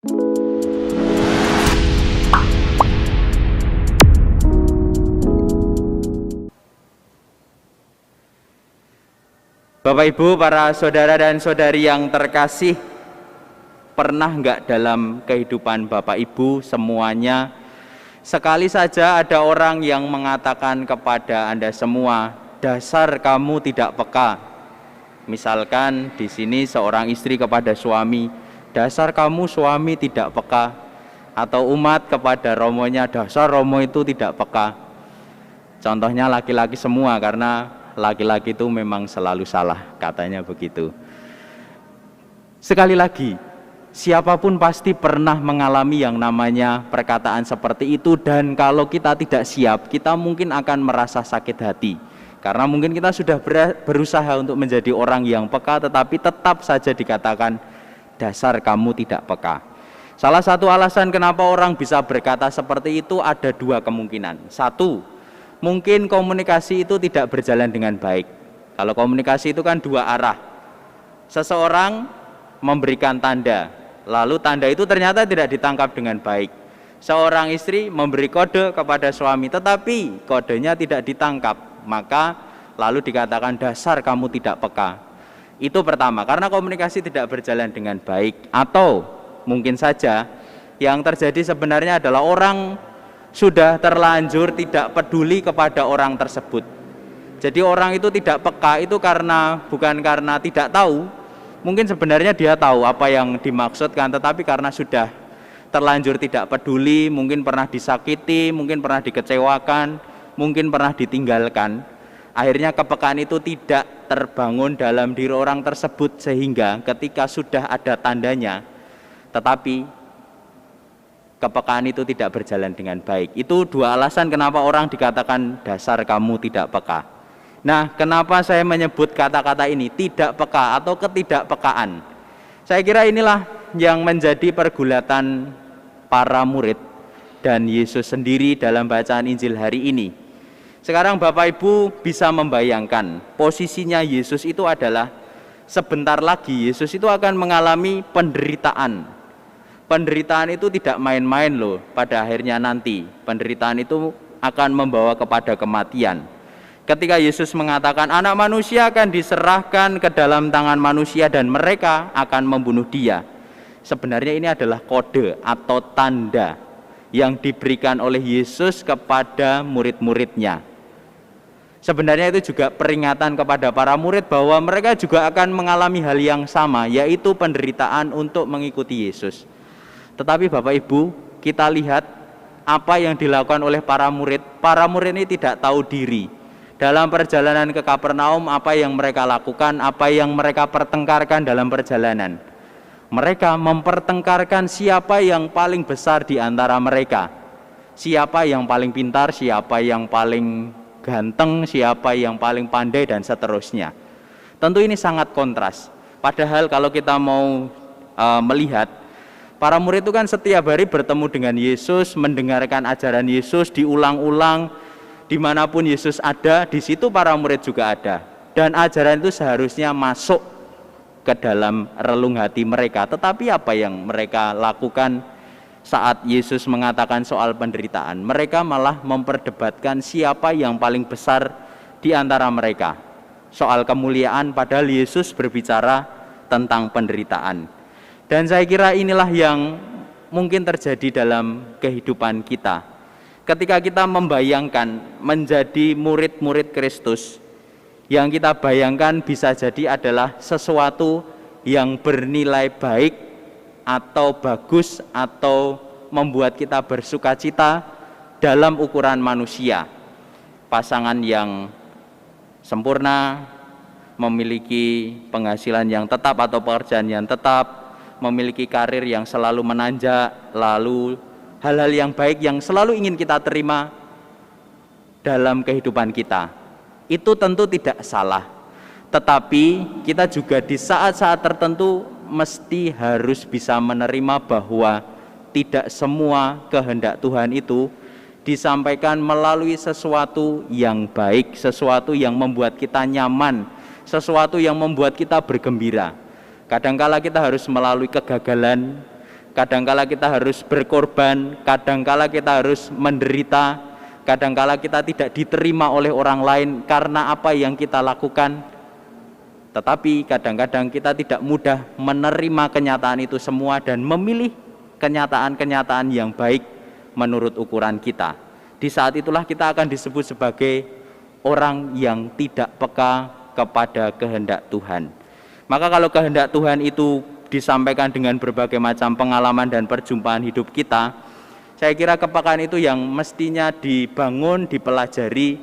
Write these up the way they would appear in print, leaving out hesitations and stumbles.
Bapak Ibu, para saudara dan saudari yang terkasih, pernah nggak dalam kehidupan Bapak Ibu semuanya sekali saja ada orang yang mengatakan kepada Anda semua, dasar kamu tidak peka. Misalkan di sini seorang istri kepada suami, dasar kamu suami tidak peka. Atau umat kepada romonya, dasar romo itu tidak peka. Contohnya laki-laki semua, karena laki-laki itu memang selalu salah, katanya begitu. Sekali lagi, siapapun pasti pernah mengalami yang namanya perkataan seperti itu, dan kalau kita tidak siap, kita mungkin akan merasa sakit hati. Karena mungkin kita sudah berusaha untuk menjadi orang yang peka, tetapi tetap saja dikatakan, dasar kamu tidak peka. Salah satu alasan kenapa orang bisa berkata seperti itu ada dua kemungkinan. Satu, mungkin komunikasi itu tidak berjalan dengan baik. Kalau komunikasi itu kan dua arah. Seseorang memberikan tanda, lalu tanda itu ternyata tidak ditangkap dengan baik. Seorang istri memberi kode kepada suami, tetapi kodenya tidak ditangkap. Maka lalu dikatakan, dasar kamu tidak peka. Itu pertama, karena komunikasi tidak berjalan dengan baik. Atau mungkin saja yang terjadi sebenarnya adalah orang sudah terlanjur tidak peduli kepada orang tersebut. Jadi orang itu tidak peka itu bukan karena tidak tahu. Mungkin sebenarnya dia tahu apa yang dimaksudkan, tetapi karena sudah terlanjur tidak peduli, mungkin pernah disakiti, mungkin pernah dikecewakan, mungkin pernah ditinggalkan. Akhirnya kepekaan itu tidak terbangun dalam diri orang tersebut, sehingga ketika sudah ada tandanya, tetapi kepekaan itu tidak berjalan dengan baik. Itu dua alasan kenapa orang dikatakan dasar kamu tidak peka. Nah, kenapa saya menyebut kata-kata ini tidak peka atau ketidakpekaan? Saya kira inilah yang menjadi pergulatan para murid dan Yesus sendiri dalam bacaan Injil hari ini. Sekarang Bapak Ibu bisa membayangkan posisinya Yesus itu adalah sebentar lagi Yesus itu akan mengalami penderitaan. Penderitaan itu tidak main-main loh, pada akhirnya nanti penderitaan itu akan membawa kepada kematian. Ketika Yesus mengatakan anak manusia akan diserahkan ke dalam tangan manusia dan mereka akan membunuh dia, sebenarnya ini adalah kode atau tanda yang diberikan oleh Yesus kepada murid-muridnya. Sebenarnya itu juga peringatan kepada para murid bahwa mereka juga akan mengalami hal yang sama, yaitu penderitaan untuk mengikuti Yesus. Tetapi Bapak Ibu, kita lihat apa yang dilakukan oleh para murid. Para murid ini tidak tahu diri. Dalam perjalanan ke Kapernaum, apa yang mereka lakukan, apa yang mereka pertengkarkan dalam perjalanan. Mereka mempertengkarkan siapa yang paling besar di antara mereka. Siapa yang paling pintar, siapa yang paling ganteng, siapa yang paling pandai, dan seterusnya. Tentu ini sangat kontras. Padahal kalau kita mau melihat, para murid itu kan setiap hari bertemu dengan Yesus, mendengarkan ajaran Yesus diulang-ulang, dimanapun Yesus ada, di situ para murid juga ada. Dan ajaran itu seharusnya masuk ke dalam relung hati mereka. Tetapi apa yang mereka lakukan saat Yesus mengatakan soal penderitaan? Mereka malah memperdebatkan siapa yang paling besar di antara mereka. Soal kemuliaan, padahal Yesus berbicara tentang penderitaan. Dan saya kira inilah yang mungkin terjadi dalam kehidupan kita. Ketika kita membayangkan menjadi murid-murid Kristus, yang kita bayangkan bisa jadi adalah sesuatu yang bernilai baik atau bagus atau membuat kita bersukacita dalam ukuran manusia. Pasangan yang sempurna, memiliki penghasilan yang tetap atau pekerjaan yang tetap, memiliki karir yang selalu menanjak, lalu hal-hal yang baik yang selalu ingin kita terima dalam kehidupan kita. Itu tentu tidak salah. Tetapi kita juga di saat-saat tertentu mesti harus bisa menerima bahwa tidak semua kehendak Tuhan itu disampaikan melalui sesuatu yang baik, sesuatu yang membuat kita nyaman, sesuatu yang membuat kita bergembira. Kadangkala kita harus melalui kegagalan, kadangkala kita harus berkorban, kadangkala kita harus menderita, kadangkala kita tidak diterima oleh orang lain karena apa yang kita lakukan. Tetapi kadang-kadang kita tidak mudah menerima kenyataan itu semua dan memilih kenyataan-kenyataan yang baik menurut ukuran kita. Di saat itulah kita akan disebut sebagai orang yang tidak peka kepada kehendak Tuhan. Maka kalau kehendak Tuhan itu disampaikan dengan berbagai macam pengalaman dan perjumpaan hidup kita, saya kira kepekaan itu yang mestinya dibangun, dipelajari,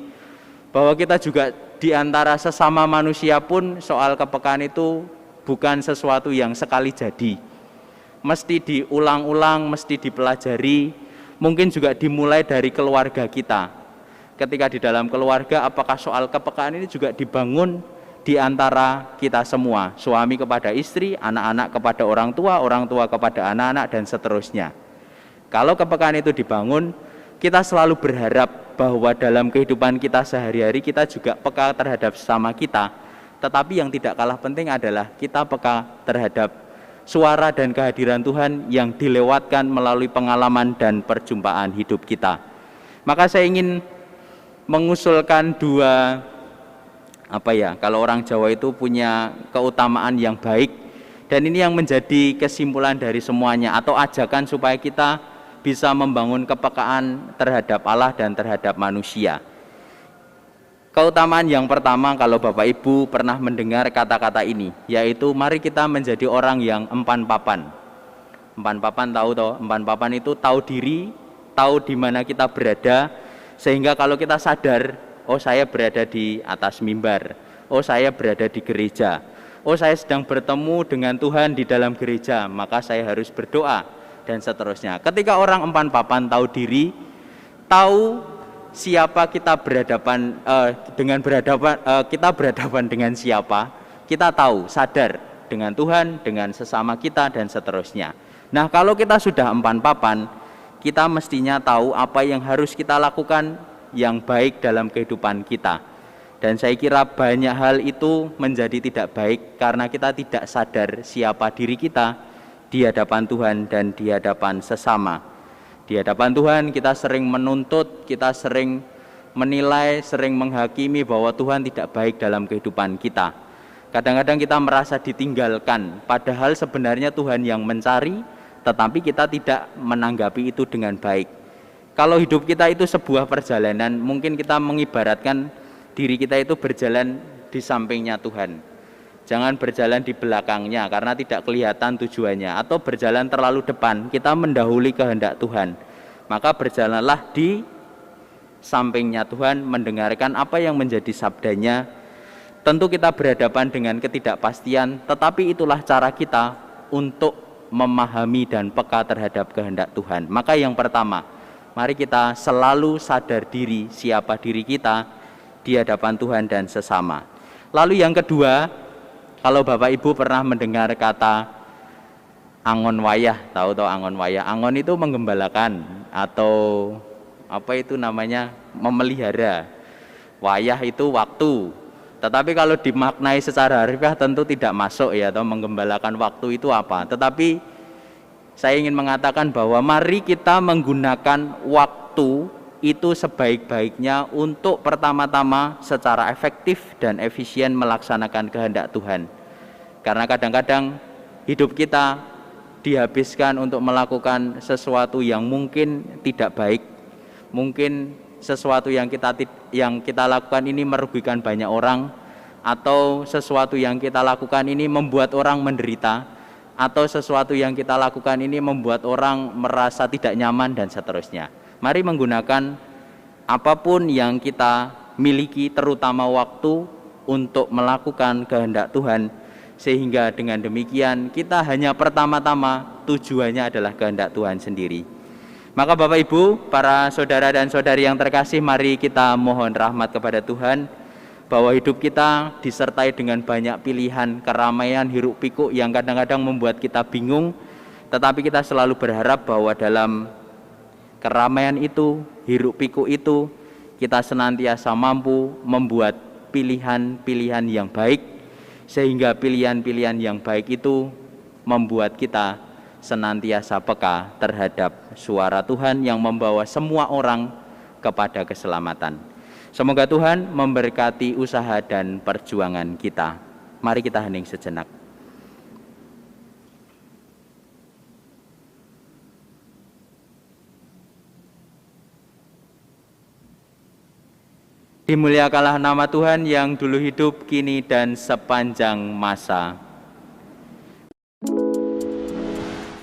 bahwa kita juga di antara sesama manusia pun soal kepekaan itu bukan sesuatu yang sekali jadi. Mesti diulang-ulang, mesti dipelajari, mungkin juga dimulai dari keluarga kita. Ketika di dalam keluarga, apakah soal kepekaan ini juga dibangun di antara kita semua, suami kepada istri, anak-anak kepada orang tua kepada anak-anak, dan seterusnya. Kalau kepekaan itu dibangun, kita selalu berharap bahwa dalam kehidupan kita sehari-hari kita juga peka terhadap sesama kita. Tetapi yang tidak kalah penting adalah kita peka terhadap suara dan kehadiran Tuhan yang dilewatkan melalui pengalaman dan perjumpaan hidup kita. Maka saya ingin mengusulkan dua, kalau orang Jawa itu punya keutamaan yang baik, dan ini yang menjadi kesimpulan dari semuanya, atau ajakan supaya kita bisa membangun kepekaan terhadap Allah dan terhadap manusia. Keutamaan yang pertama, kalau Bapak Ibu pernah mendengar kata-kata ini, yaitu mari kita menjadi orang yang empan papan. Empan papan tahu toh? Empan papan itu tahu diri, tahu di mana kita berada, sehingga kalau kita sadar, oh saya berada di atas mimbar, oh saya berada di gereja, oh saya sedang bertemu dengan Tuhan di dalam gereja, maka saya harus berdoa, dan seterusnya. Ketika orang empan papan tahu diri, tahu siapa kita berhadapan kita berhadapan dengan siapa, kita tahu, sadar dengan Tuhan, dengan sesama kita, dan seterusnya. Nah, kalau kita sudah empan papan, kita mestinya tahu apa yang harus kita lakukan yang baik dalam kehidupan kita. Dan saya kira banyak hal itu menjadi tidak baik karena kita tidak sadar siapa diri kita di hadapan Tuhan dan di hadapan sesama. Di hadapan Tuhan kita sering menuntut, kita sering menilai, sering menghakimi bahwa Tuhan tidak baik dalam kehidupan kita. Kadang-kadang kita merasa ditinggalkan, padahal sebenarnya Tuhan yang mencari, tetapi kita tidak menanggapi itu dengan baik. Kalau hidup kita itu sebuah perjalanan, mungkin kita mengibaratkan diri kita itu berjalan di sampingnya Tuhan. Jangan berjalan di belakangnya karena tidak kelihatan tujuannya, atau berjalan terlalu depan, kita mendahului kehendak Tuhan. Maka berjalanlah di sampingnya Tuhan, mendengarkan apa yang menjadi sabdanya. Tentu kita berhadapan dengan ketidakpastian, tetapi itulah cara kita untuk memahami dan peka terhadap kehendak Tuhan. Maka yang pertama, mari kita selalu sadar diri, siapa diri kita di hadapan Tuhan dan sesama. Lalu yang kedua, kalau Bapak Ibu pernah mendengar kata angon wayah, tahu angon wayah? Angon itu menggembalakan atau memelihara. Wayah itu waktu. Tetapi kalau dimaknai secara harfiah tentu tidak masuk ya, atau menggembalakan waktu itu apa. Tetapi saya ingin mengatakan bahwa mari kita menggunakan waktu itu sebaik-baiknya untuk pertama-tama secara efektif dan efisien melaksanakan kehendak Tuhan. Karena kadang-kadang hidup kita dihabiskan untuk melakukan sesuatu yang mungkin tidak baik, mungkin sesuatu yang kita lakukan ini merugikan banyak orang, atau sesuatu yang kita lakukan ini membuat orang menderita, atau sesuatu yang kita lakukan ini membuat orang merasa tidak nyaman, dan seterusnya. Mari menggunakan apapun yang kita miliki, terutama waktu, untuk melakukan kehendak Tuhan, sehingga dengan demikian kita hanya pertama-tama tujuannya adalah kehendak Tuhan sendiri. Maka Bapak Ibu, para saudara dan saudari yang terkasih, mari kita mohon rahmat kepada Tuhan, bahwa hidup kita disertai dengan banyak pilihan, keramaian, hiruk pikuk yang kadang-kadang membuat kita bingung, tetapi kita selalu berharap bahwa dalam keramaian itu, hiruk pikuk itu, kita senantiasa mampu membuat pilihan-pilihan yang baik, sehingga pilihan-pilihan yang baik itu membuat kita senantiasa peka terhadap suara Tuhan yang membawa semua orang kepada keselamatan. Semoga Tuhan memberkati usaha dan perjuangan kita. Mari kita hening sejenak. Dimuliakanlah nama Tuhan yang dulu hidup, kini dan sepanjang masa.